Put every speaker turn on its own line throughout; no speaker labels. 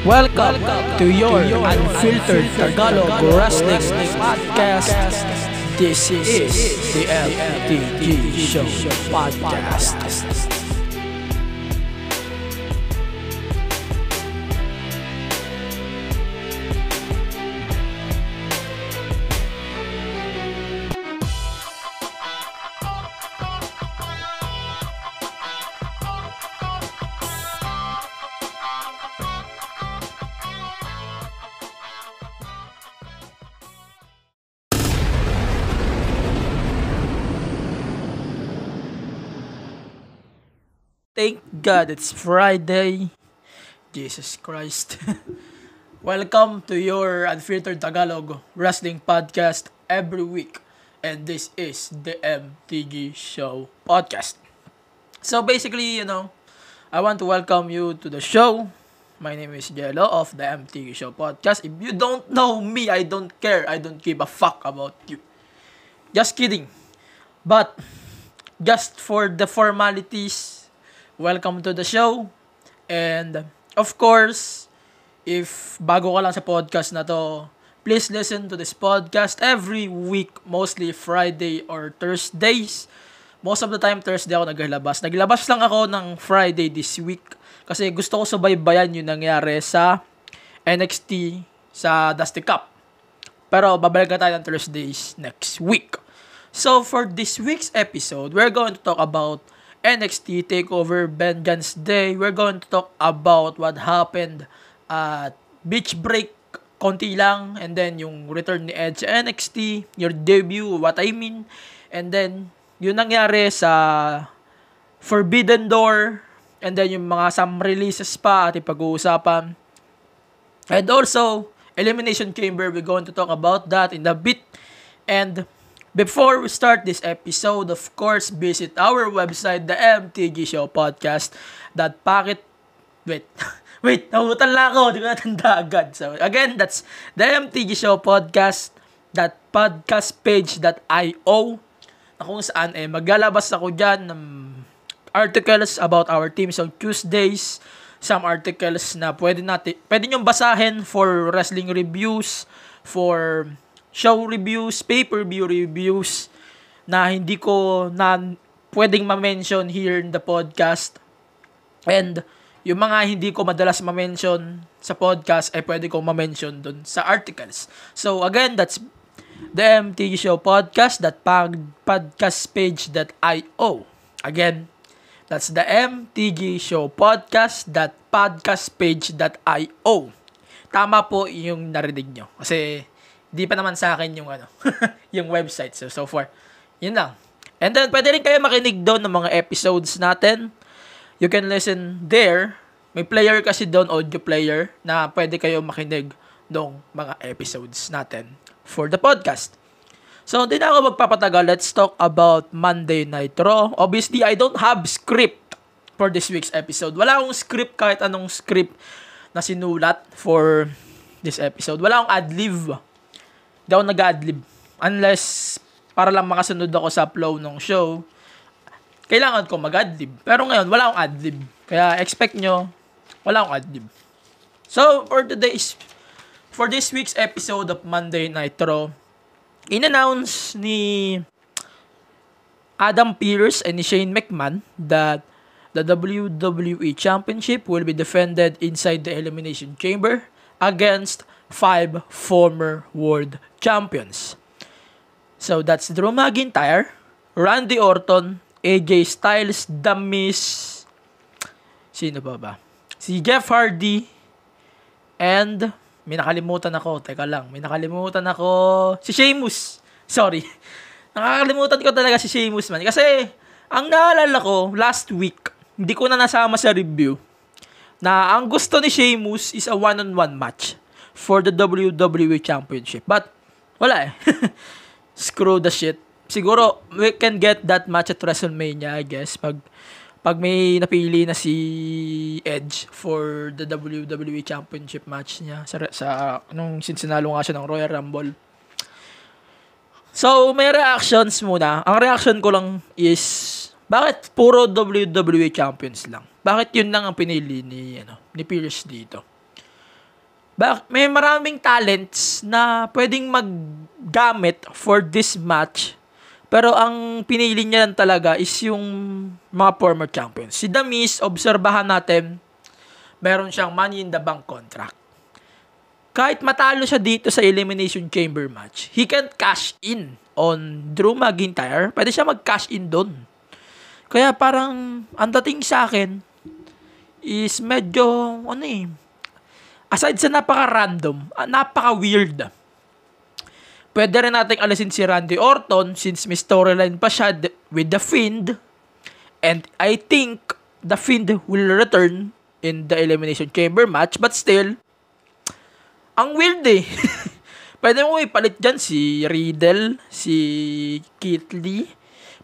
Welcome to your Unfiltered Tagalog Wrestling Podcast. This is the MTG Show Podcast. Thank God it's Friday. Jesus Christ. Welcome to your Unfiltered Tagalog Wrestling Podcast every week. And this is the MTG Show Podcast. So basically, I want to welcome you to the show. My name is Jello of the MTG Show Podcast. If you don't know me, I don't care. I don't give a fuck about you. Just kidding. But just for the formalities, welcome to the show. And of course, if bago ka lang sa podcast na to, please listen to this podcast every week, mostly Friday or Thursdays. Most of the time, Thursday ako naglabas. Naglabas lang ako ng Friday this week kasi gusto ko subaybayan yung nangyari sa NXT sa Dusty Cup. Pero babalik na tayo ng Thursdays next week. So for this week's episode, we're going to talk about NXT TakeOver Vengeance Day. We're going to talk about what happened at Beach Break, konti lang, and then yung return ni Edge sa NXT, your debut, what I mean, and then yung nangyari sa Forbidden Door, and then yung mga some releases pa ating pag-uusapan, and also Elimination Chamber. We're going to talk about that in a bit. And before we start this episode, of course, visit our website, the MTG Show Podcast. Wait, nahutan lang ako. Di ko natanda agad. So, again, that's the MTG Show Podcast, podcastpage.io, na kung saan maglalabas ako dyan ng articles about our teams on Tuesdays. Some articles na pwede nyong basahin for wrestling reviews, for show reviews, pay-per-view reviews na hindi ko pwedeng ma-mention here in the podcast. And yung mga hindi ko madalas ma-mention sa podcast ay pwede kong ma-mention dun sa articles. So again, that's the MTG Show Podcast, podcastpage.io. Again, that's the MTG Show Podcast, podcastpage.io. Tama po yung narinig nyo. Kasi di pa naman sa akin yung yung website. So far, yun lang. And then, pwede rin kayo makinig doon ng mga episodes natin. You can listen there. May player kasi doon, audio player, na pwede kayo makinig ng mga episodes natin for the podcast. So, hindi na ako magpapatagal. Let's talk about Monday Night Raw. Obviously, I don't have script for this week's episode. Wala akong script, kahit anong script na sinulat for this episode. Wala akong ad-lib. Hindi ako nag-adlib. Unless, para lang makasunod ako sa flow ng show, kailangan ko mag-adlib. Pero ngayon, wala akong adlib. Kaya, expect nyo, wala akong adlib. So, for this week's episode of Monday Night Raw, in-announce ni Adam Pearce and ni Shane McMahon that the WWE Championship will be defended inside the Elimination Chamber against 5 former world champions. So that's Drew McIntyre, Randy Orton, AJ Styles, The Miz, sino ba? Si Jeff Hardy, and may nakalimutan ako. Si Sheamus. Sorry. Nakakalimutan ko talaga si Sheamus, man. Kasi ang naalala ko last week, hindi ko na nasama sa review, na ang gusto ni Sheamus is a one-on-one match for the WWE Championship. But, wala eh. Screw the shit. Siguro, we can get that match at WrestleMania, I guess. Pag may napili na si Edge for the WWE Championship match niya since sinalo nga siya ng Royal Rumble. So, may reactions muna. Ang reaction ko lang is, bakit puro WWE Champions lang? Bakit yun lang ang pinili ni Pierce dito? May maraming talents na pwedeng maggamit for this match. Pero ang pinili niya lang talaga is yung mga former champions. Si The Miz, obserbahan natin, meron siyang Money in the Bank contract. Kahit matalo siya dito sa Elimination Chamber match, he can cash in on Drew McIntyre. Pwede siya mag-cash in doon. Kaya parang, ang dating sa akin, is medyo, aside sa napaka-random, napaka-weird. Pwede rin natin alisin si Randy Orton since may storyline pa siya with The Fiend. And I think The Fiend will return in the Elimination Chamber match. But still, ang weird eh. Pwede mo ipalit dyan si Riddle, si Keith Lee.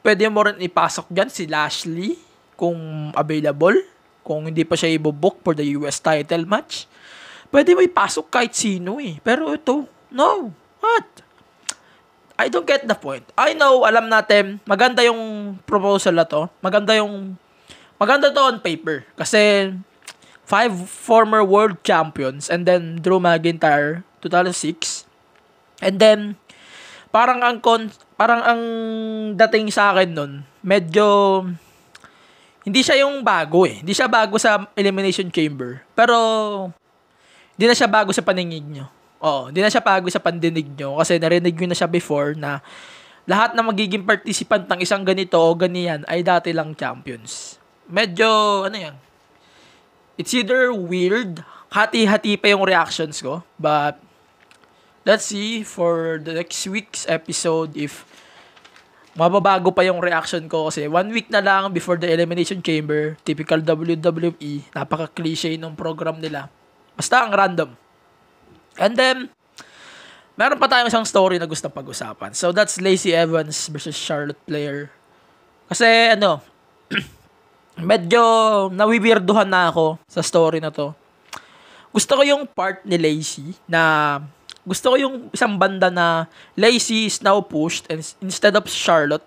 Pwede mo rin ipasok dyan si Lashley kung available. Kung hindi pa siya ibobook for the US title match. Pwede mo ipasok kahit sino eh. Pero ito, no. What? I don't get the point. I know, alam natin, maganda yung proposal na to. Maganda to on paper. Kasi, 5 former world champions and then Drew McIntyre, 2006. And then, parang ang dating sa akin nun, medyo, hindi siya yung bago eh. Hindi siya bago sa Elimination Chamber. Pero, hindi na siya bago sa paningin nyo. Oo, hindi na siya bago sa pandinig nyo kasi narinig nyo na siya before na lahat na magiging participant ng isang ganito o ganiyan ay dati lang champions. Medyo, it's either weird, hati-hati pa yung reactions ko, but let's see for the next week's episode if mababago pa yung reaction ko kasi 1 week na lang before the Elimination Chamber, typical WWE, napaka-cliche nung program nila. Basta ang random. And then, meron pa tayong isang story na gusto pag-usapan. So, that's Lacey Evans versus Charlotte Flair. Kasi, medyo nawiwirduhan na ako sa story na to. Gusto ko yung part ni Lacey na, gusto ko yung isang banda na Lacey is now pushed and instead of Charlotte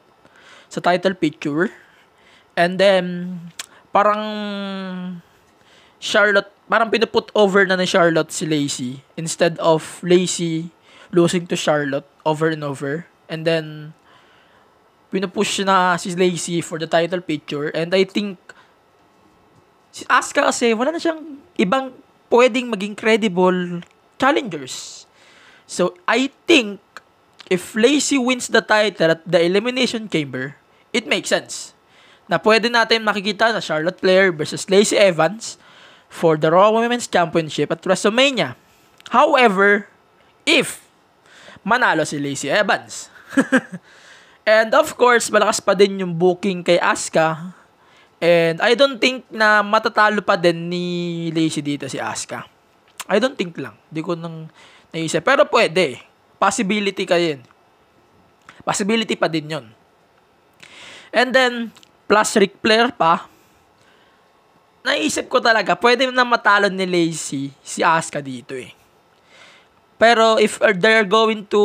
sa title picture. And then, parang pinuput over na ni Charlotte si Lacey instead of Lacey losing to Charlotte over and over. And then, pinupush na si Lacey for the title picture. And I think, si Asuka kasi, wala na siyang ibang pwedeng maging credible challengers. So, I think, if Lacey wins the title at the Elimination Chamber, it makes sense na pwede natin makikita na Charlotte Flair versus Lacey Evans for the Raw Women's Championship at WrestleMania. However, if manalo si Lacey Evans. And of course, malakas pa din yung booking kay Asuka. And I don't think na matatalo pa din ni Lacey dito si Asuka. I don't think lang. Di ko nang naisip. Pero pwede. Possibility ka yun. Possibility pa din yun. And then, plus Ric Flair pa. Naisip ko talaga, pwede na matalo ni Lacey si Asuka dito eh. Pero if they're going to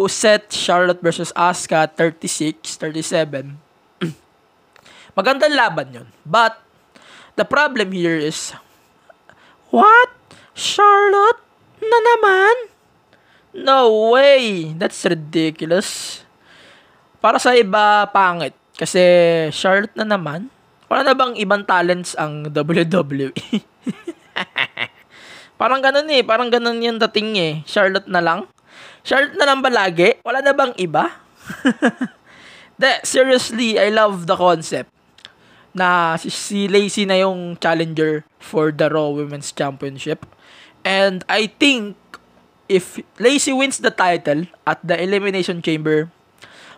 set Charlotte versus Asuka 36-37, magandang laban yun. But, the problem here is, what? Charlotte na naman? No way! That's ridiculous. Para sa iba, pangit. Kasi Charlotte na naman. Wala na bang ibang talents ang WWE? Parang ganun eh. Parang ganun yung dating eh. Charlotte na lang. Charlotte na lang ba lagi? Wala na bang iba? Seriously, I love the concept na si Lacey na yung challenger for the Raw Women's Championship. And I think if Lacey wins the title at the Elimination Chamber,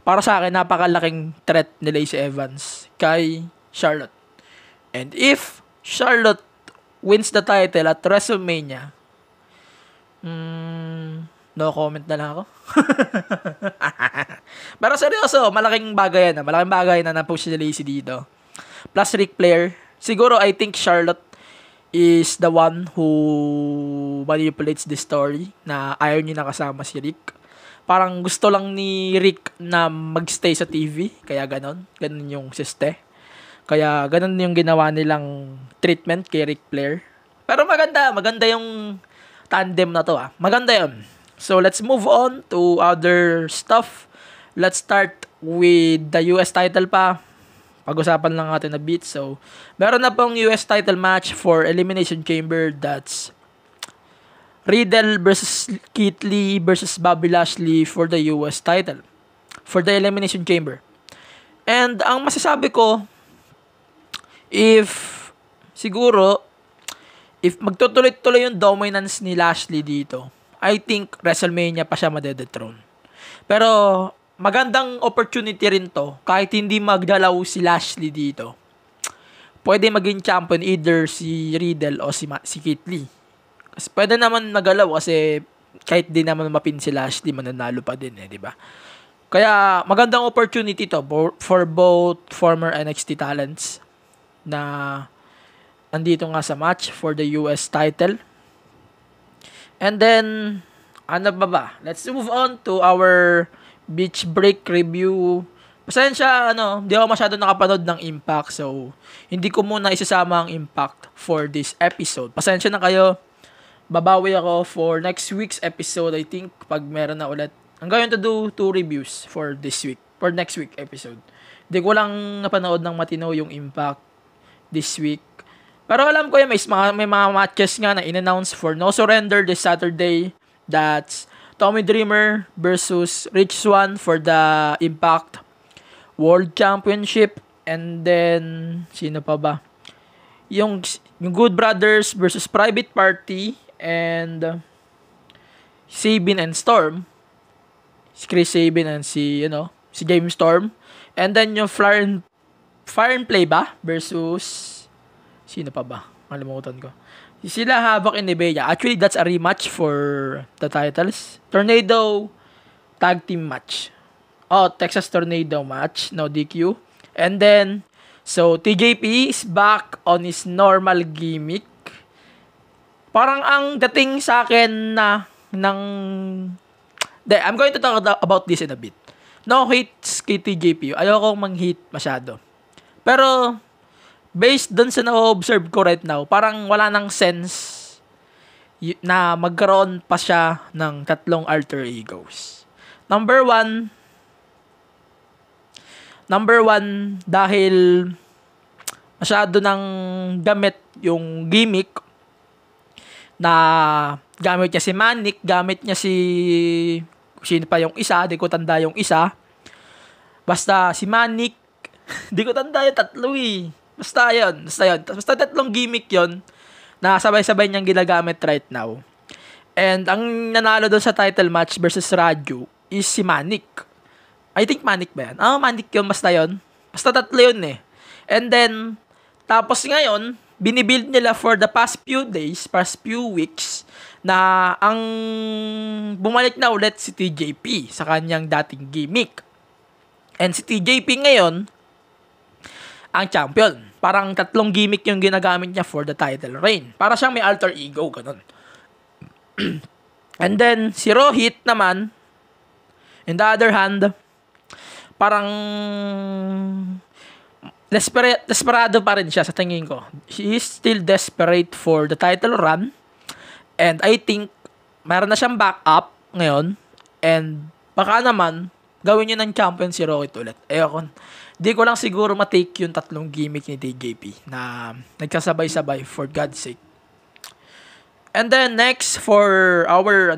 para sa akin, napakalaking threat ni Lacey Evans kay Charlotte. And if Charlotte wins the title at WrestleMania, no comment na lang ako. Pero seryoso, malaking bagay yan. Malaking bagay na na-push si Lacey dito. Plus Ric Flair. Siguro, I think Charlotte is the one who manipulates the story na ayaw niya nakasama si Rick. Parang gusto lang ni Rick na magstay sa TV. Kaya ganon. Ganon yung siste. Kaya ganon yung ginawa nilang treatment kay Ric Flair. Pero maganda. Maganda yung tandem na to Maganda yun. So, let's move on to other stuff. Let's start with the US title pa. Pag-usapan lang natin na bit. So, meron na pong US title match for Elimination Chamber. That's Riddle versus Keith Lee versus Bobby Lashley for the US title. For the Elimination Chamber. And ang masasabi ko, if magtutuloy-tuloy yung dominance ni Lashley dito, I think WrestleMania pa siya madedethrone. Pero magandang opportunity rin to, kahit hindi magdalaw si Lashley dito. Pwede maging champion either si Riddle o si Keith Lee. Kasi pwede naman nagalaw kasi kahit di naman mapin si Lashley, mananalo pa din di ba? Kaya magandang opportunity to for both former NXT talents na andito nga sa match for the US title. And then, ano ba? Let's move on to our beach break review. Pasensya, di ako masyado nakapanood ng Impact. So, hindi ko muna isasama ang Impact for this episode. Pasensya na kayo. Babawi ako for next week's episode. I think, pag meron na ulit. I'm going to do 2 reviews for this week. For next week episode. Hindi ko lang napanood ng matino yung Impact this week. Pero alam ko yung may mga matches nga na in-announce for No Surrender this Saturday. That's Tommy Dreamer versus Rich Swann for the Impact World Championship. And then, sino pa ba? Yung Good Brothers versus Private Party and Sabin and Storm. Si Chris Sabin and si James Storm. And then yung Fire and Play ba? Versus sino pa ba? Malimutan ko. Sila Havoc and Nevaeh. Actually, that's a rematch for the titles. Tornado tag team match. Texas Tornado match. No DQ. And then, so, TJP is back on his normal gimmick. Parang ang dating sa akin I'm going to talk about this in a bit. No hates kay TJP. Ayokong mang-hate masyado. Pero, based dun sa na-observe ko right now, parang wala nang sense na magkaroon pa siya ng 3 alter egos. Number one, dahil masyado nang gamit yung gimmick na gamit niya si Manik, gamit niya si sino pa yung isa, di ko tanda yung isa. Basta si Manik, di ko tanda yung 3 Basta yun. Basta 3 gimmick yun na sabay-sabay niyang ginagamit right now. And ang nanalo doon sa title match versus Raju is si Manik. I think Manik ba yan? Manik yun. Basta yun. Basta 3 yun And then, tapos ngayon, binibuild nila for the past few weeks, na ang bumalik na ulit si TJP sa kanyang dating gimmick. And si TJP ngayon, ang champion. Parang 3 gimmick yung ginagamit niya for the title reign. Para siyang may alter ego, ganun. And then, si Rohit naman, in the other hand, parang desperado pa rin siya sa tingin ko. He is still desperate for the title run. And I think, mayroon na siyang backup ngayon. And baka naman, gawin niya ng champion si Rohit ulit. Di ko lang siguro matake yung 3 gimmick ni TJP na nagsasabay-sabay, for God's sake. And then next for our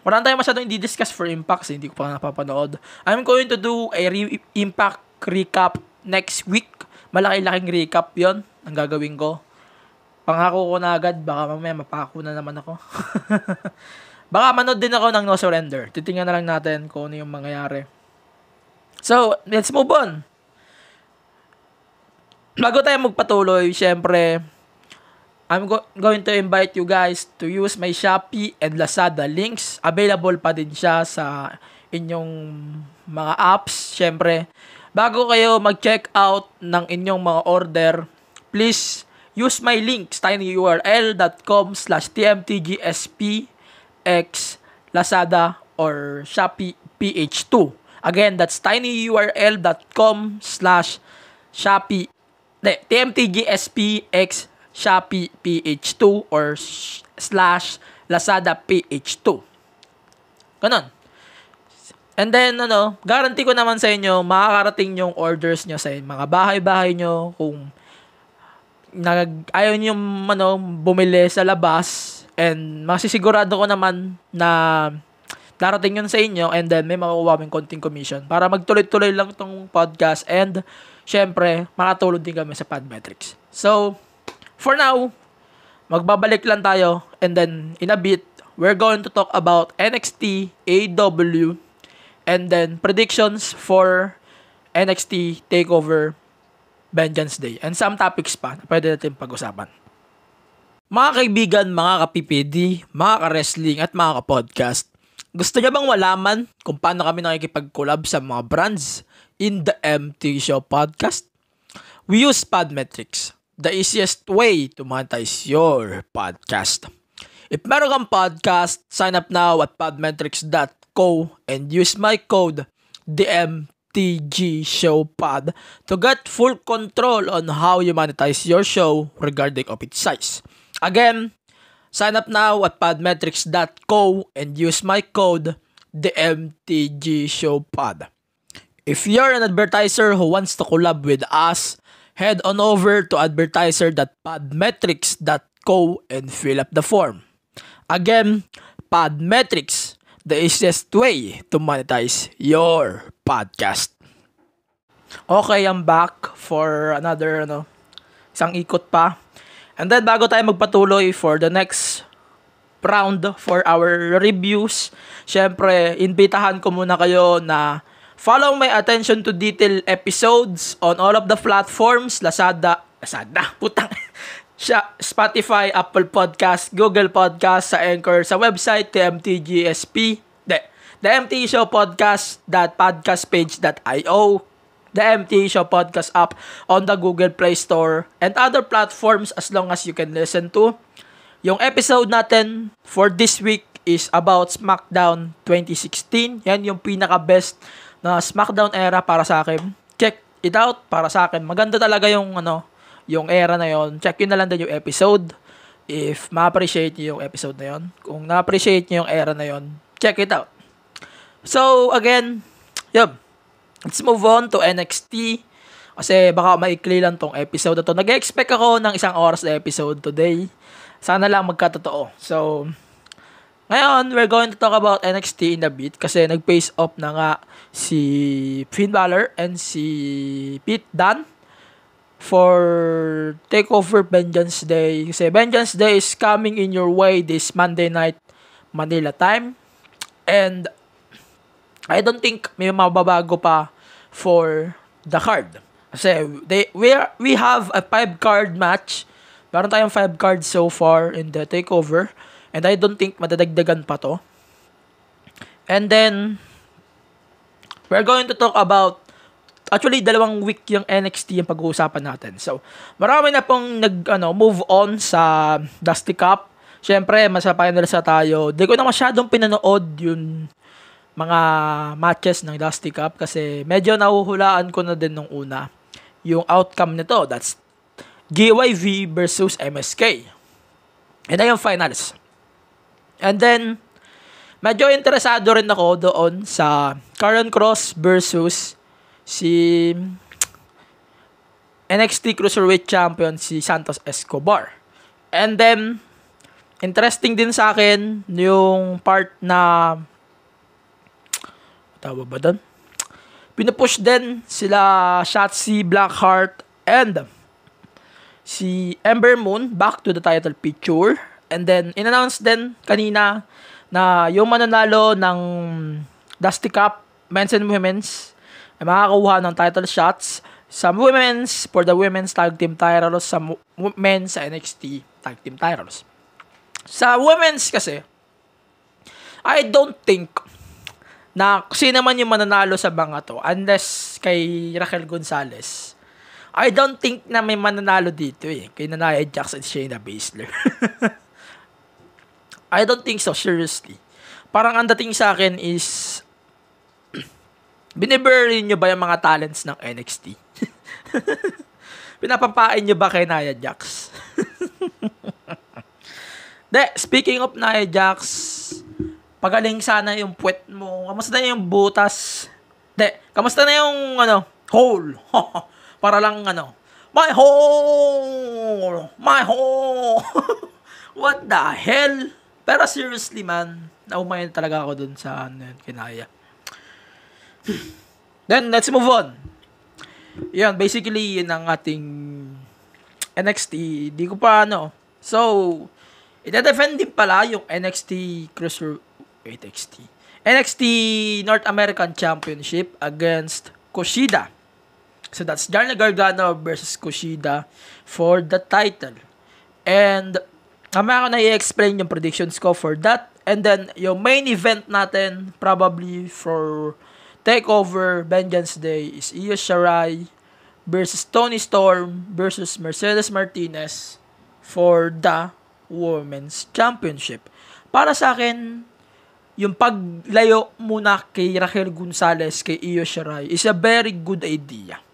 wala tayong masyadong i-discuss for Impact kasi hindi ko pa napapanood. I'm going to do a Impact recap next week. Malaki-laking recap yon ang gagawin ko. Pangako ko na agad, baka mamaya mapako na naman ako. Baka manood din ako ng No Surrender. Titingnan na lang natin kung ano yung mangyayari. So, let's move on. Bago tayo magpatuloy, syempre, I'm going to invite you guys to use my Shopee and Lazada links. Available pa din siya sa inyong mga apps. Syempre, bago kayo mag-check out ng inyong mga order, please use my links, tinyurl.com/tmtgspx Lazada or Shopee PH2. Again, that's tinyurl.com/Shopee TMTGSPX Shopee PH2 or Lazada PH2. Ganon. And then, guarantee ko naman sa inyo, makakarating yung orders nyo sa mga bahay-bahay nyo. Kung ayaw nyo bumili sa labas, and masisigurado ko naman na darating yun sa inyo, and then may makukuha kaming konting commission para magtuloy-tuloy lang itong podcast, and syempre, makatulong din kami sa Podmetrics. So, for now, magbabalik lang tayo, and then in a bit, we're going to talk about NXT, AEW, and then predictions for NXT TakeOver Vengeance Day. And some topics pa na pwede natin pag-usapan. Mga kaibigan, mga ka-PPD, mga ka-wrestling at mga ka-podcast, gusto niyo bang malaman kung paano kami nakikipag-collab sa mga brands in the MT Show podcast? We use Podmetrics, the easiest way to monetize your podcast. If meron kang podcast, sign up now at podmetrics.co and use my code DMTGShowPod to get full control on how you monetize your show regarding of its size. Again, sign up now at podmetrics.co and use my code DMTGShowPod. If you're an advertiser who wants to collab with us, head on over to advertiser.podmetrics.co and fill up the form. Again, Podmetrics, the easiest way to monetize your podcast. Okay, I'm back for another isang ikot pa. And then bago tayo magpatuloy for the next round for our reviews, syempre, invitahan ko muna kayo na follow my attention to detail episodes on all of the platforms, Lazada, putang, Spotify, Apple Podcast, Google Podcast, sa Anchor, sa website, the MT Show Podcast.podcastpage.io, the MT Show Podcast app on the Google Play Store, and other platforms as long as you can listen to. Yung episode natin for this week is about SmackDown 2016. Yan yung pinaka-best na SmackDown era para sa akin. Check it out para sa akin. Maganda talaga yung yung era na yon. Check yun na lang din yung episode if ma-appreciate nyo yung episode na yon. Kung na-appreciate nyo yung era na yon, check it out. So, again, let's move on to NXT. Kasi baka maikli lang tong episode na to. Nag-expect ako ng 1 oras na episode today. Sana lang magkatotoo. So, ngayon, we're going to talk about NXT in a bit kasi nag-face off na nga si Finn Balor and si Pete Dunne for TakeOver Vengeance Day. Kasi Vengeance Day is coming in your way this Monday night Manila time. And I don't think may mababago pa for the card. Kasi we have a 5-card match. Meron tayong 5 cards so far in the TakeOver. And I don't think madadagdagan pa to. And then, we're going to talk about, actually, 2 week yung NXT yung pag-uusapan natin. So, marami na pong move on sa Dusty Cup. Siyempre, finals na tayo. Di ko na masyadong pinanood yung mga matches ng Dusty Cup kasi medyo nahuhulaan ko na din nung una yung outcome nito. That's GYV versus MSK. And then yung finals. And then, medyo interesado rin ako doon sa Karrion Kross versus si NXT Cruiserweight Champion si Santos Escobar. And then, interesting din sa akin yung part na tawag ba doon? Pinupush din sila Shotzi Blackheart and si Ember Moon back to the title picture. And then, in-announce din kanina na yung mananalo ng Dusty Cup, men's and women's, ay makakakuha ng title shots sa women's for the women's tag team titles, sa men's sa NXT tag team titles. Sa women's kasi, I don't think na sino man yung mananalo sa mga to unless kay Raquel Gonzalez. I don't think na may mananalo dito kay Nia Jax and Shayna Baszler. I don't think so, seriously. Parang ang dating sa akin is binibury nyo ba yung mga talents ng NXT? Pinapapain nyo ba kay Nia Jax? Speaking of Nia Jax, pagaling sana yung puwet mo. Kamusta na yung butas? Kamusta na yung hole? Para lang my hole! My hole! What the hell? Pero seriously man, naumayan talaga ako dun sa kinaya. Then, let's move on. Yan, basically, yun ang ating NXT. Di ko pa So, ita-defend din pala yung NXT NXT North American Championship against Kushida. So, that's Johnny Gargano versus Kushida for the title. And, mamaya ko na i-explain yung predictions ko for that. And then, yung main event natin, probably for TakeOver Vengeance Day, is Io Shirai versus Toni Storm versus Mercedes Martinez for the Women's Championship. Para sa akin, yung paglayo muna kay Raquel Gonzalez, kay Io Shirai, is a very good idea.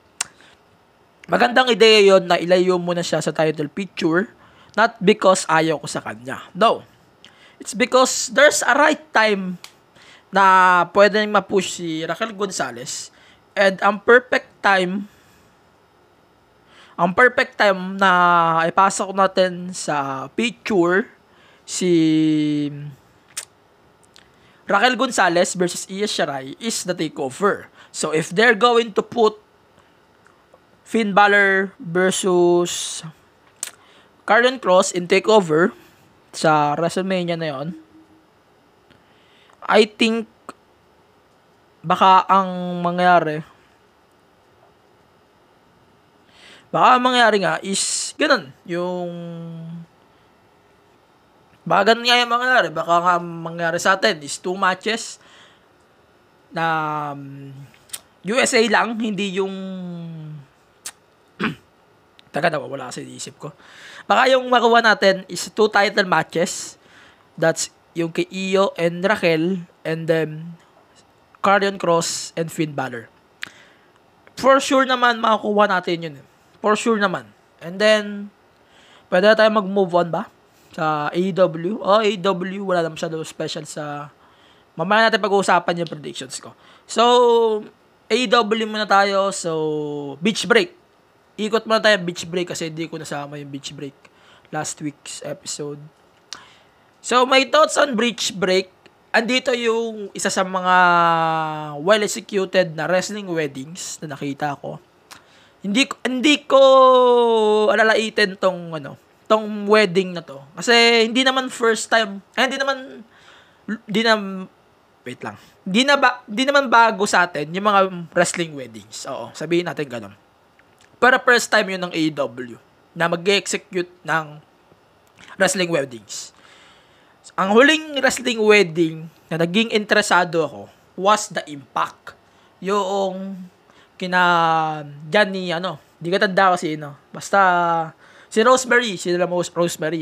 Magandang ideya yon na ilayo muna siya sa title picture, not because ayaw ko sa kanya. No. It's because there's a right time na pwede nang ma-push si Raquel Gonzalez, and ang perfect time na ipasok natin sa picture si Raquel Gonzalez versus Io Shirai is the TakeOver. So if they're going to put Finn Balor versus Karrion Kross in TakeOver sa WrestleMania na yon, I think baka ang mangyari nga is ganun, baka nga mangyari sa atin is 2 matches na USA lang, hindi yung nawawala kasi iisip ko. Baka yung makuha natin is 2 title matches. That's yung kay Io and Raquel, and then Karrion Kross and Finn Balor. For sure naman makukuha natin yun. For sure naman. And then pwede na tayo mag-move on ba sa AEW? AEW wala naman siya special sa mamaya natin pag-uusapan yung predictions ko. So AEW muna tayo. So beach break. Ikot muna tayo beach break kasi hindi ko nasama yung beach break last week's episode. So, my thoughts on beach break, andito yung isa sa mga well-executed na wrestling weddings na nakita ko. Hindi ko alalaitin tong wedding na to. Kasi hindi naman first time, hindi naman bago sa atin yung mga wrestling weddings. Oo, sabihin natin ganun. Pero first time yun ng AEW na mag-execute ng wrestling weddings. Ang huling wrestling wedding na naging interesado ako was the Impact. Yung kina Johnny, di ka tanda kasi, basta si Rosemary,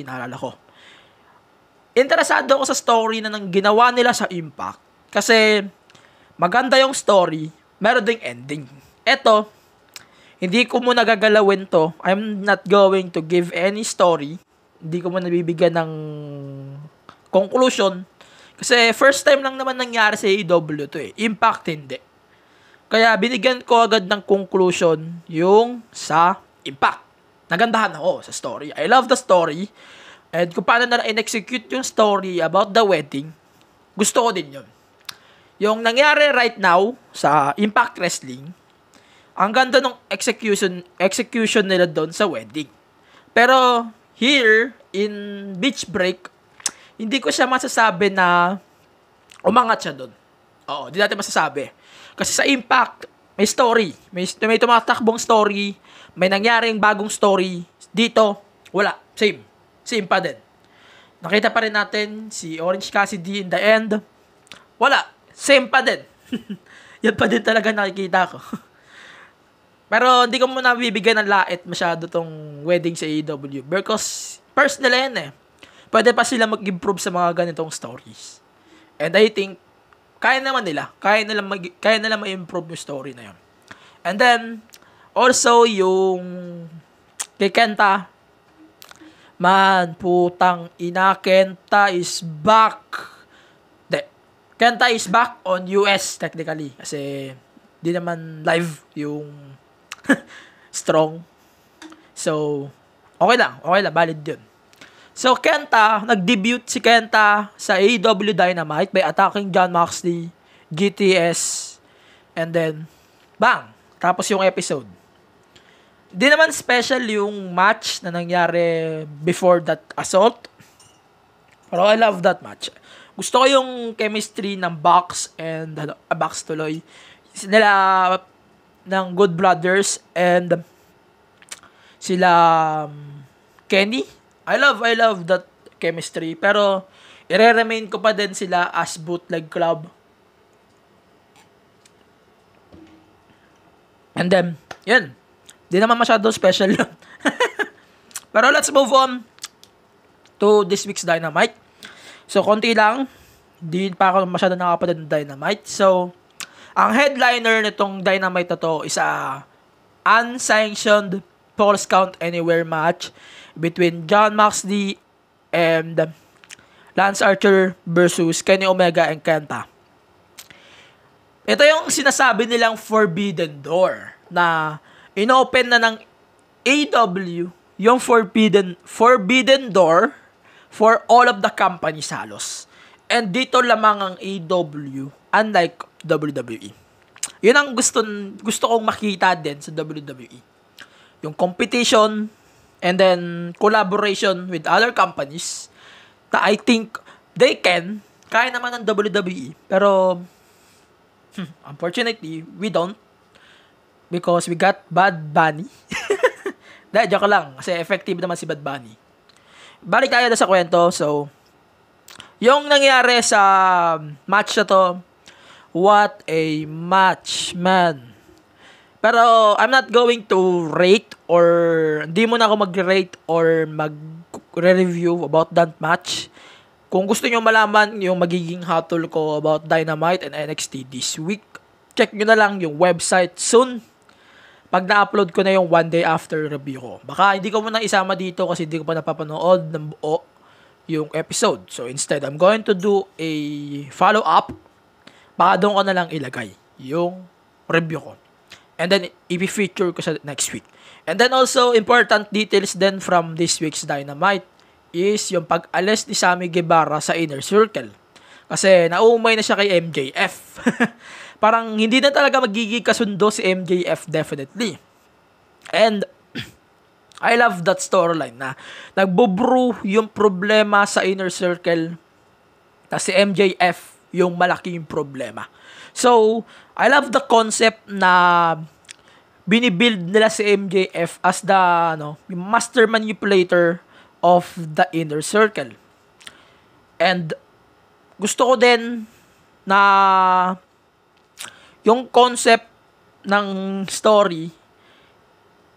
naalala ko. Interesado ako sa story na nang ginawa nila sa Impact kasi maganda yung story, meron ding ending. Eto, hindi ko muna gagalawin to. I'm not going to give any story. Hindi ko muna bibigyan ng conclusion. Kasi first time lang naman nangyari sa AEW to eh. Impact hindi. Kaya binigyan ko agad ng conclusion yung sa Impact. Nagandahan ako sa story. I love the story. And kung paano na in-execute yung story about the wedding, gusto ko din yun. Yung nangyari right now sa Impact Wrestling, ang ganda ng execution nila doon sa wedding. Pero here in Beach Break, hindi ko siya masasabi na umangat siya doon. Oo, hindi natin masasabi. Kasi sa Impact, may story. May tumatakbong story. May nangyaring bagong story. Dito, wala. Same pa din. Nakita pa rin natin si Orange Cassidy in the end. Wala. Same pa din. Yan pa din talaga nakikita ko. Pero hindi ko muna bibigyan ng lait masyado tong wedding sa AEW. Because first nila yan eh. Pwede pa sila mag-improve sa mga ganitong stories. And I think, kaya naman nila. Kaya nila ma-improve yung story na yun. And then, also yung kay Kenta Man, putang ina, Kenta is back. De, Kenta is back on US technically. Kasi, di naman live yung strong. So, okay lang, valid yun. So, Kenta, nag-debut si Kenta sa AEW Dynamite by attacking Jon Moxley, GTS, and then, bang! Tapos yung episode. Di naman special yung match na nangyari before that assault. Pero I love that match. Gusto ko yung chemistry ng Bucks and Bucks tuloy. Nila ng Good Brothers and sila Kenny. I love that chemistry. Pero, i-remain ko pa din sila as bootleg club. And then, yun. Di naman masyado special yun. Pero let's move on to this week's Dynamite. So, konti lang. Di pa ako masyado nakapanood ng Dynamite. So, ang headliner nitong Dynamite na to is a unsanctioned Falls Count Anywhere match between Jon Moxley and Lance Archer versus Kenny Omega and Kenta. Ito yung sinasabi nilang Forbidden Door na inopen na ng AEW yung Forbidden Door for all of the companies halos. And dito lamang ang AEW unlike WWE. Yun ang gusto kong makita din sa WWE. Yung competition and then collaboration with other companies that I think they can. Kaya naman ng WWE. Pero, unfortunately, we don't. Because we got Bad Bunny. Dahil, joke lang. Kasi effective naman si Bad Bunny. Balik tayo na sa kwento. So, yung nangyari sa match na to, what a match, man. Pero, I'm not going to rate or hindi mo na ako mag-rate or mag-review about that match. Kung gusto nyo malaman yung magiging hatol ko about Dynamite and NXT this week, check nyo na lang yung website soon. Pag na-upload ko na yung one day after review ko. Baka hindi ko muna isama dito kasi hindi ko pa napapanood ng buo yung episode. So, instead, I'm going to do a follow-up. Baka doon ko na lang ilagay yung review ko. And then, i-feature ko sa next week. And then also, important details then from this week's Dynamite is yung pag-alis ni Sammy Guevara sa Inner Circle. Kasi, naumay na siya kay MJF. Parang, hindi na talaga magiging kasundo si MJF definitely. And, I love that storyline na nagbubrew yung problema sa Inner Circle kasi MJF yung malaking problema. So, I love the concept na binibuild nila si MJF as the yung master manipulator of the Inner Circle. And gusto ko din na yung concept ng story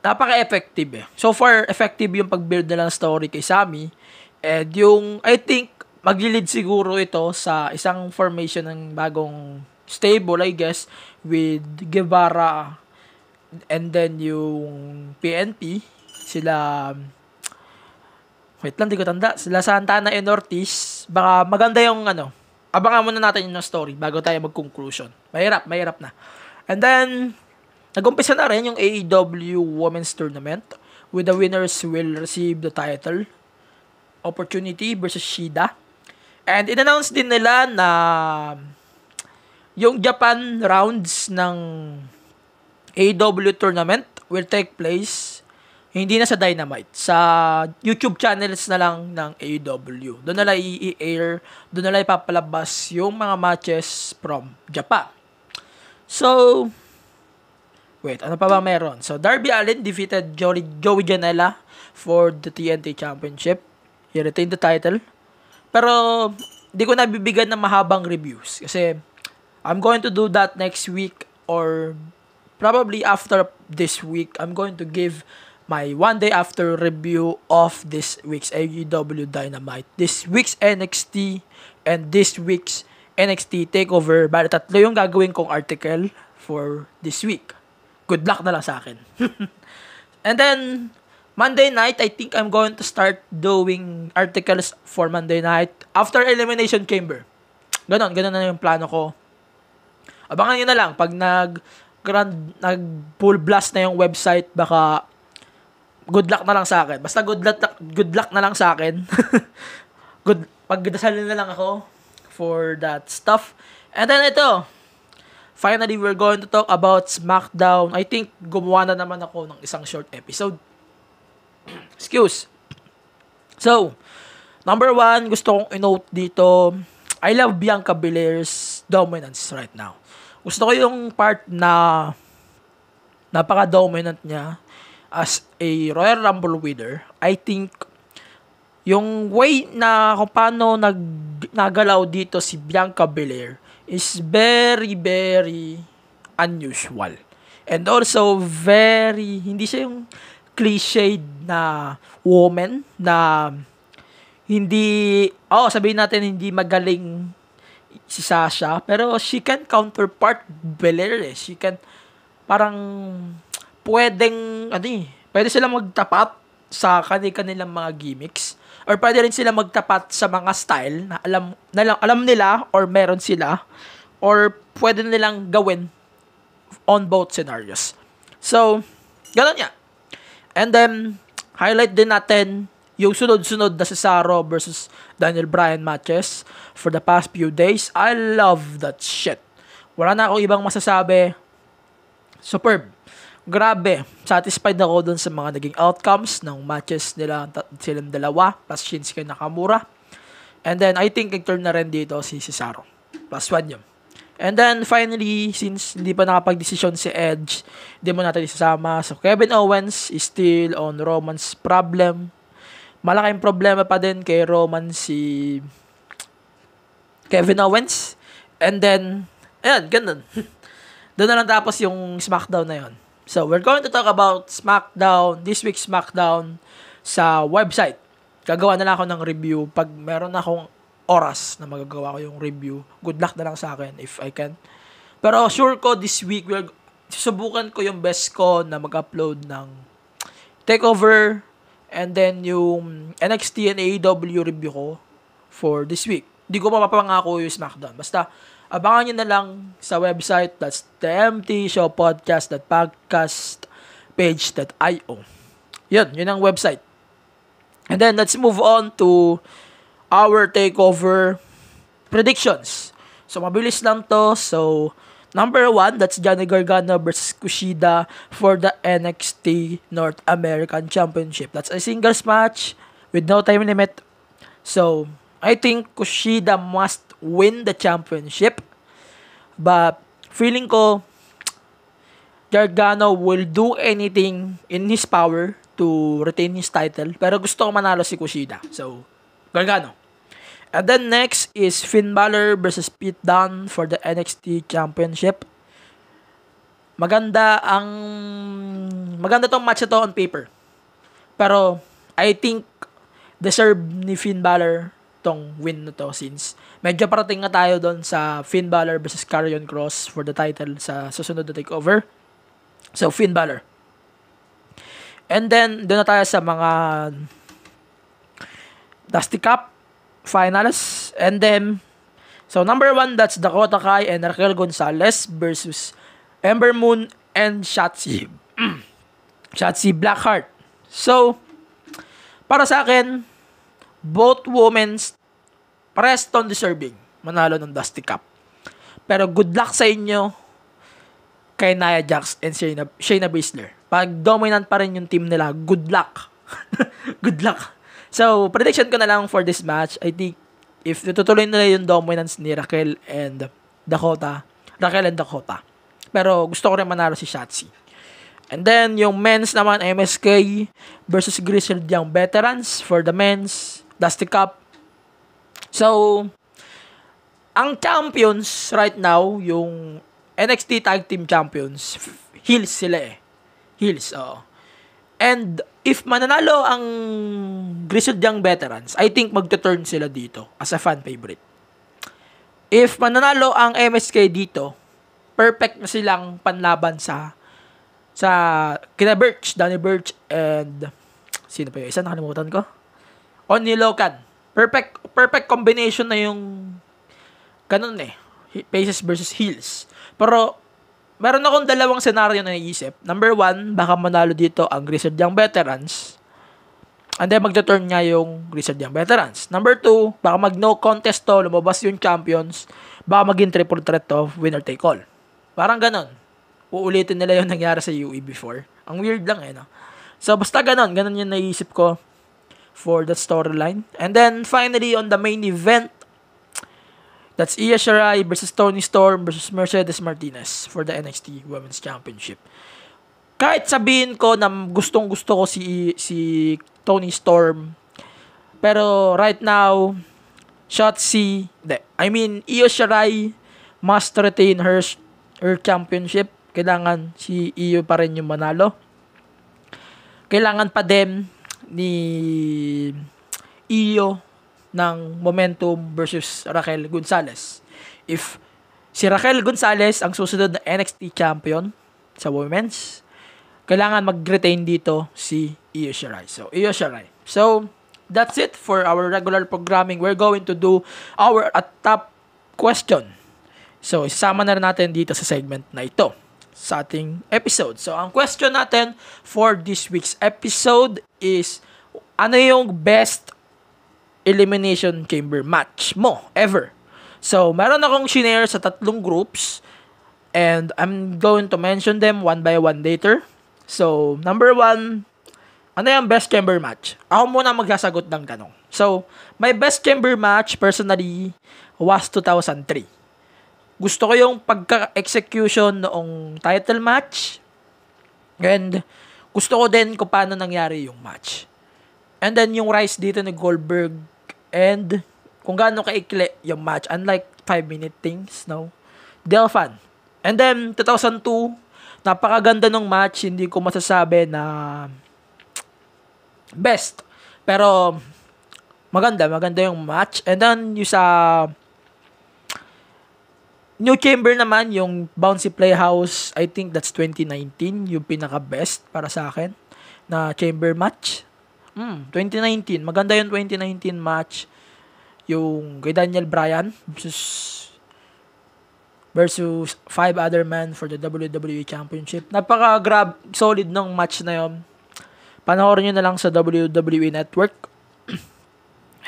napaka-effective eh. So far, effective yung pag-build nila ng story kay Sammy. And yung, I think, maglilid siguro ito sa isang formation ng bagong stable, I guess, with Guevara and then yung PNP, sila, wait lang, di ko tanda, sila Santana and Ortiz. Baka maganda yung abangan muna natin yung story bago tayo mag-conclusion. Mahirap na. And then, nag-umpisa na rin yung AEW Women's Tournament with the winners will receive the title Opportunity versus Shida. And in-announce din nila na yung Japan rounds ng AEW tournament will take place hindi na sa Dynamite, sa YouTube channels na lang ng AEW. Doon na lang i-air, doon na lang ipapalabas yung mga matches from Japan. So, wait, ano pa ba meron? So, Darby Allin defeated Joey Janela for the TNT Championship. He retained the title. Pero, di ko nabibigyan ng mahabang reviews. Kasi, I'm going to do that next week or probably after this week. I'm going to give my one day after review of this week's AEW Dynamite, this week's NXT, and this week's NXT TakeOver. Bali, tatlo yung gagawin kong article for this week. Good luck na lang sa akin. And then, Monday night, I think I'm going to start doing articles for Monday night after Elimination Chamber. Ganon na yung plano ko. Abangan nyo na lang pag nag full blast na yung website, baka good luck na lang sa akin. Basta good luck na lang sa akin. Pagdasalin na lang ako for that stuff. And then ito, finally, we're going to talk about SmackDown. I think gumawa na naman ako ng isang short episode. Excuse. So, number 1, gusto kong i-note dito, I love Bianca Belair's dominance right now. Gusto ko yung part na napaka-dominant niya as a Royal Rumble winner. I think yung way na kung paano nagalaw dito si Bianca Belair is very, very unusual. And also, hindi siya yung cliched na woman na sabihin natin hindi magaling si Sasha, pero she can counterpart Belair eh. She can, parang, pwede sila magtapat sa kanilang mga gimmicks, or pwede rin sila magtapat sa mga style na alam nila or meron sila, or pwede nilang gawin on both scenarios. So, ganun nga. And then, highlight din natin yung sunod-sunod na Cesaro versus Daniel Bryan matches for the past few days. I love that shit. Wala na akong ibang masasabi. Superb. Grabe. Satisfied ako dun sa mga naging outcomes ng matches nila, silang dalawa, plus Shinsuke Nakamura. And then, I think nag-turn na rin dito si Cesaro. Plus 1 yun. And then, finally, since hindi pa nakapag-desisyon si Edge, hindi mo natin isasama. So, Kevin Owens is still on Roman's problem. Malaking problema pa din kay Roman si Kevin Owens. And then, ayan, ganun. Doon na lang tapos yung SmackDown na yun. So, we're going to talk about SmackDown, this week's SmackDown sa website. Gagawa na lang ako ng review pag meron akong oras na magagawa ko yung review. Good luck na lang sa akin if I can. Pero sure ko this week, susubukan ko yung best ko na mag-upload ng TakeOver and then yung NXT and AEW review ko for this week. Hindi ko mapapangako yung SmackDown. Basta, abangan nyo na lang sa website. That's themtshowpodcast.podcastpage.io. Yun ang website. And then, let's move on to our TakeOver predictions. So, mabilis lang to. So, number 1, that's Johnny Gargano versus Kushida for the NXT North American Championship. That's a singles match with no time limit. So, I think Kushida must win the championship. But, feeling ko, Gargano will do anything in his power to retain his title. Pero gusto ko manalo si Kushida. So, Gargano. And then next is Finn Balor versus Pete Dunne for the NXT Championship. Maganda tong match ito on paper. Pero I think deserve ni Finn Balor tong win na to since medyo parating nga tayo doon sa Finn Balor versus Karrion Kross for the title sa susunod na TakeOver. So Finn Balor. And then doon na tayo sa mga Dusty Cup finals. And then, so number 1, that's Dakota Kai and Raquel Gonzalez versus Ember Moon and Shotzi Blackheart. So, para sa akin, both women's parehas deserving manalo ng Dusty Cup. Pero good luck sa inyo kay Nia Jax and Shayna Baszler. Pag dominant pa rin yung team nila, good luck. Good luck. So, prediction ko na lang for this match. I think, if tutuloy nila yung dominance ni Raquel and Dakota. Pero, gusto ko rin manalo si Shotzi. And then, yung men's naman, MSK versus Grizzled Young Veterans for the men's Dusty Cup. So, ang champions right now, yung NXT Tag Team Champions, heels sila eh. Heels, oo. And, if mananalo ang Grizzled Young Veterans, I think magte-turn sila dito as a fan favorite. If mananalo ang MSK dito, perfect na silang panlaban sa kina Birch, Danny Birch, and Sino pa yung isa? Nakalimutan ko. Only Locan. Perfect combination na yung ganun faces versus heels. Pero meron akong dalawang senaryo na naisip. Number 1, baka manalo dito ang Grizzled Young Veterans. And then magta-turn nga yung Grizzled Young Veterans. Number 2, baka mag-no contest to, lumabas yung champions. Baka maging triple threat to, winner take all. Parang ganun. Uulitin nila yung nangyari sa UE before. Ang weird lang no? So basta ganun yung naisip ko for the storyline. And then finally on the main event, that's Io Shirai versus Toni Storm versus Mercedes Martinez for the NXT Women's Championship. Kahit sabihin ko na gustong-gusto ko si Toni Storm, pero right now Io Shirai must retain her championship. Kailangan si Io pa rin yung manalo. Kailangan pa din ni Io ng momentum versus Raquel Gonzalez. If si Raquel Gonzalez ang susunod na NXT champion sa women's, kailangan mag-retain dito si Io Shirai. So, that's it for our regular programming. We're going to do our top question. So, isasama na rin natin dito sa segment na ito sa ating episode. So, ang question natin for this week's episode is, ano yung best elimination chamber match mo ever? So, meron akong shinare sa 3 groups and I'm going to mention them one by one later. So, number 1, ano yung best chamber match? Ako muna magsasagot ng tanong. So, my best chamber match personally was 2003. Gusto ko yung pagka-execution noong title match. And gusto ko din kung paano nangyari yung match. And then yung rise dito ni Goldberg. And kung gaano kaikli yung match. Unlike 5-minute things, no? They're fun. And then 2002, napakaganda ng match. Hindi ko masasabi na best. Pero maganda yung match. And then yung sa New Chamber naman, yung Bouncy Playhouse, I think that's 2019, yung pinaka-best para sa akin na chamber match. 2019, maganda yung 2019 match. Yung kay Daniel Bryan versus 5 other men for the WWE Championship. Solid ng match na yun. Panoorin nyo na lang sa WWE Network.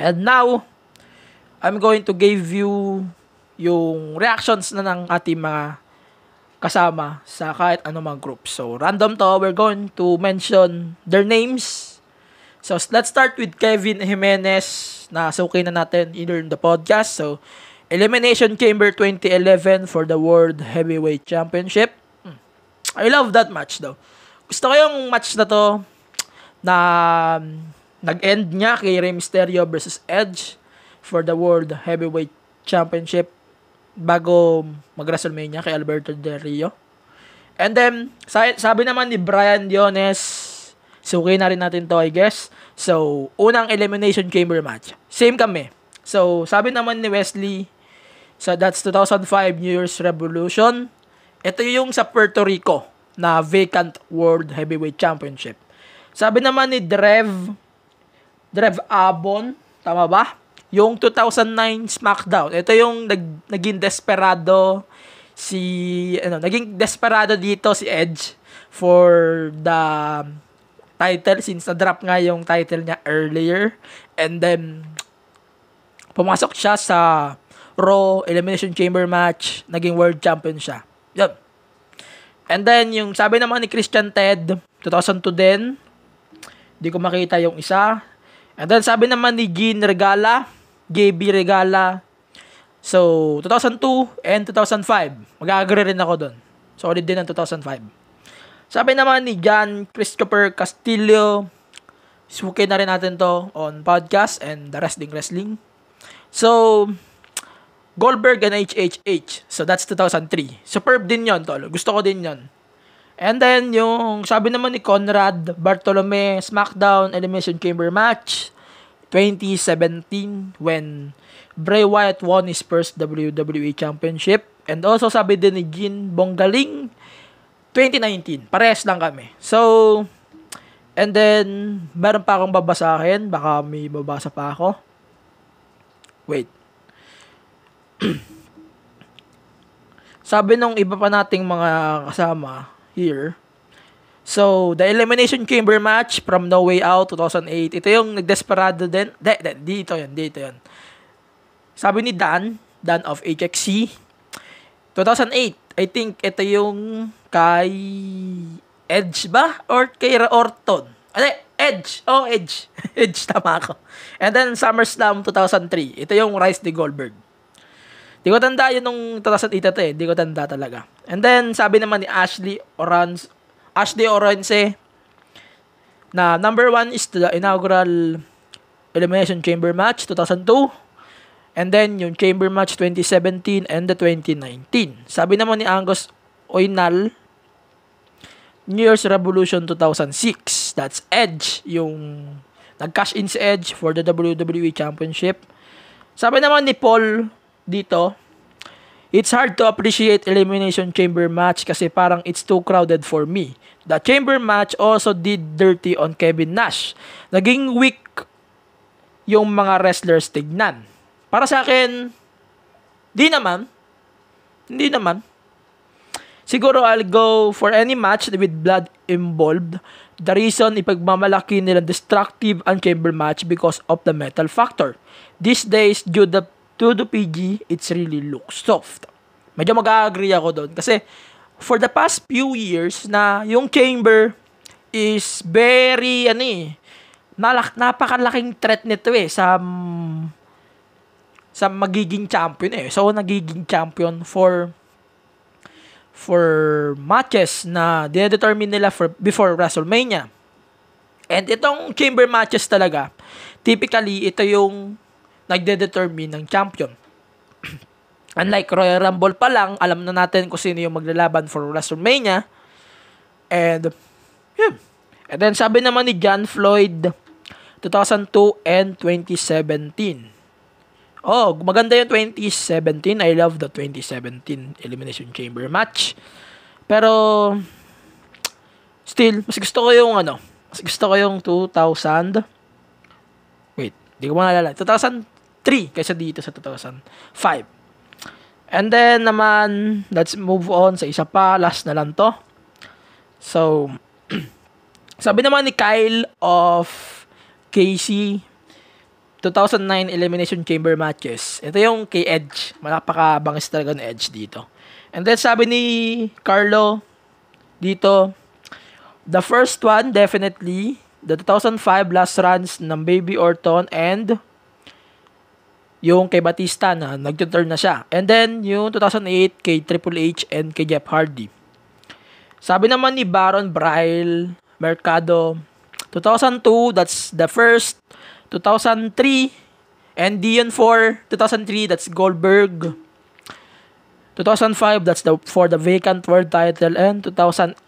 And now, I'm going to give you yung reactions na ng ating mga kasama sa kahit anumang group. So, random to. We're going to mention their names. So, let's start with Kevin Jimenez na sukay na natin either in the podcast. So, Elimination Chamber 2011 for the World Heavyweight Championship. I love that match though. Gusto ko yung match na to na nag-end niya kay Rey Mysterio versus Edge for the World Heavyweight Championship bago mag-WrestleMania kay Alberto Del Rio. And then, sabi naman ni Brian Diones, suki na rin natin to I guess. So, unang Elimination Chamber match. Same kami. So, sabi naman ni Wesley, so that's 2005 New Year's Revolution. Ito yung sa Puerto Rico na vacant World Heavyweight Championship. Sabi naman ni Drev Abon, tama ba? Yung 2009 SmackDown. Ito yung naging desperado naging desperado dito si Edge for the title since na-drop nga yung title niya earlier. And then pumasok siya sa Raw Elimination Chamber match, naging world champion siya. Yun. And then yung sabi naman ni Christian Ted, 2002 din. Hindi ko makita yung isa. And then sabi naman ni JB Regala. So, 2002 and 2005. Mag-agree rin ako doon. Solid din ang 2005. Sabi naman ni John Christopher Castillo. Suki na rin natin to on podcast and the Wrestling. So, Goldberg and HHH. So, that's 2003. Superb din yon tol. Gusto ko din yon. And then, yung sabi naman ni Conrad Bartolome, SmackDown Elimination Chamber match, 2017, when Bray Wyatt won his first WWE Championship. And also, sabi din ni Jean Bonggaling, 2019. Parehas lang kami. So, And then, meron pa akong babasahin. Baka may babasa pa ako. Wait. Sabi nung iba pa nating mga kasama here. So, the Elimination Chamber match from No Way Out 2008. Ito yung nagdesperado din. Dito yan. Sabi ni Dan of HXC. 2008. I think ito yung kay Edge ba? Or kay Orton? Edge. Edge. Edge, tama ako. And then, SummerSlam 2003. Ito yung Rise de Goldberg. Di ko tanda yun nung 2008 ito eh. Di ko tanda talaga. And then, sabi naman ni Ashley Orense na number 1 is the inaugural Elimination Chamber match 2002. And then, yung Chamber match 2017 and the 2019. Sabi naman ni Angus Oinal, New Year's Revolution 2006. That's Edge, yung nag-cash in si Edge for the WWE Championship. Sabi naman ni Paul dito, it's hard to appreciate Elimination Chamber match kasi parang it's too crowded for me. The Chamber match also did dirty on Kevin Nash. Naging weak yung mga wrestlers tignan. Para sa akin, hindi naman. Siguro I'll go for any match with blood involved. The reason ipagmamalaki nila destructive ang chamber match because of the metal factor. These days, due to the PG, it's really looks soft. Medyo mag-agree ako doon. Kasi for the past few years na yung chamber is very, napakalaking threat nito sa magiging champion eh. So, nagiging champion for matches na dinedetermine nila before WrestleMania. And itong chamber matches talaga, typically, ito yung nagdedetermine ng champion. Unlike Royal Rumble pa lang, alam na natin kung sino yung maglalaban for WrestleMania. And, yun. And then, sabi naman ni John Floyd, 2002 and 2017. Oh, maganda yung 2017. I love the 2017 Elimination Chamber match. Pero, still, mas gusto ko yung 2000. Wait, di ko maalala. 2003 kaysa dito sa 2005. And then naman, let's move on sa isa pa. Last na lang to. So, sabi naman ni Kyle of KC, 2009 Elimination Chamber matches. Ito yung kay Edge. Malapakabangis talaga ng Edge dito. And then sabi ni Carlo dito, the first one, definitely, the 2005 last runs ng Baby Orton and yung kay Batista na nag-turn na siya. And then, yung 2008 kay Triple H and kay Jeff Hardy. Sabi naman ni Baron Braille Mercado, 2002, that's the first. 2003, and Dion 4, 2003, that's Goldberg. 2005, that's for the vacant world title. And 2008,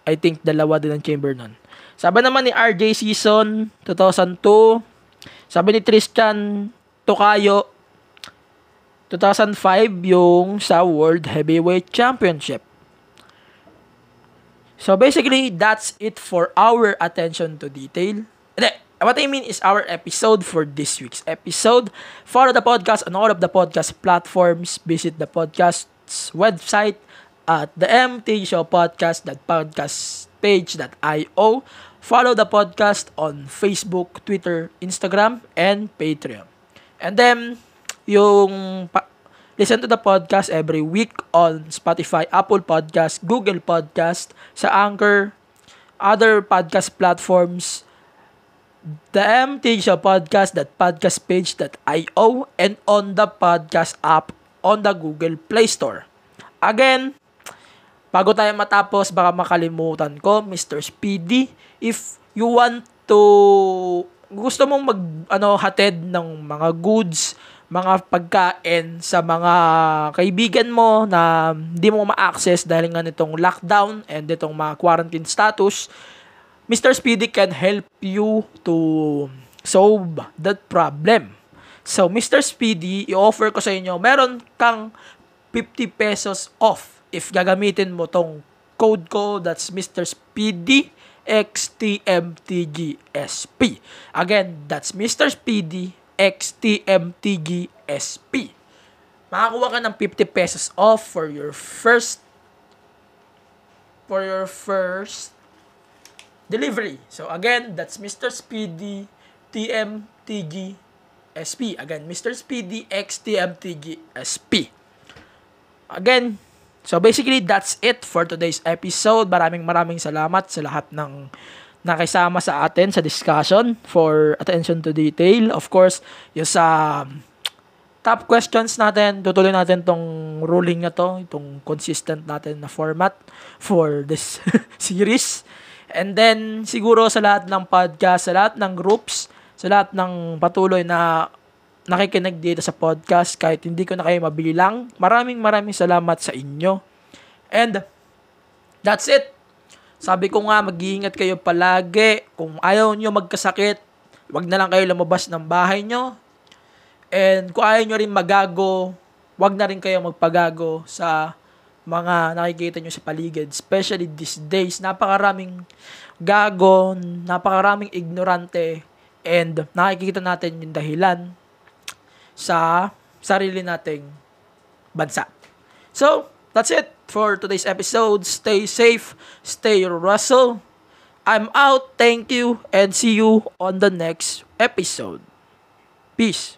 I think dalawa din ang chamber nun. Sabi naman ni RJ Season, 2002. Sabi ni Tristan Tocayo, 2005, yung sa World Heavyweight Championship. So basically, that's it for our attention to detail. What I mean is our episode for this week's episode. Follow the podcast on all of the podcast platforms. Visit the podcast's website at the mtshowpodcast.podcastpage.io. Follow the podcast on Facebook, Twitter, Instagram, and Patreon. And then, listen to the podcast every week on Spotify, Apple Podcast, Google Podcast, sa Anchor, other podcast platforms, the mtshowpodcast.podcastpage.io, and on the podcast app on the Google Play Store. Again, bago tayo matapos, baka makalimutan ko, Mr. Speedy, if you want to, gusto mong hatid ng mga goods, mga pagkain sa mga kaibigan mo na hindi mo ma-access dahil nga nitong lockdown and itong mga quarantine status, Mr. Speedy can help you to solve that problem. So, Mr. Speedy, i-offer ko sa inyo, meron kang 50 pesos off if gagamitin mo tong code ko, that's Mr. Speedy, XTMTGSP. Again, that's Mr. Speedy XTMTGSP. Makakuha ka ng 50 pesos off for your first delivery. So again, that's Mr. Speedy TMTGSP. Again, Mr. Speedy XTMTGSP. Again, so basically that's it for today's episode. Maraming salamat sa lahat ng nakisama sa atin sa discussion for attention to detail. Of course, yung sa top questions natin, tutuloy natin tong ruling na to, itong consistent natin na format for this series. And then, siguro sa lahat ng podcast, sa lahat ng groups, sa lahat ng patuloy na nakikinig dito sa podcast, kahit hindi ko na kayo mabilang, maraming salamat sa inyo. And, that's it. Sabi ko nga, mag-iingat kayo palagi. Kung ayaw nyo magkasakit, wag na lang kayo lumabas ng bahay nyo. And kung ayaw nyo rin magago, wag na rin kayo magpagago sa mga nakikita nyo sa paligid. Especially these days, napakaraming gago, napakaraming ignorante, and nakikita natin yung dahilan sa sarili nating bansa. So, that's it for today's episode. Stay safe, stay Russell. I'm out, thank you, and see you on the next episode. Peace.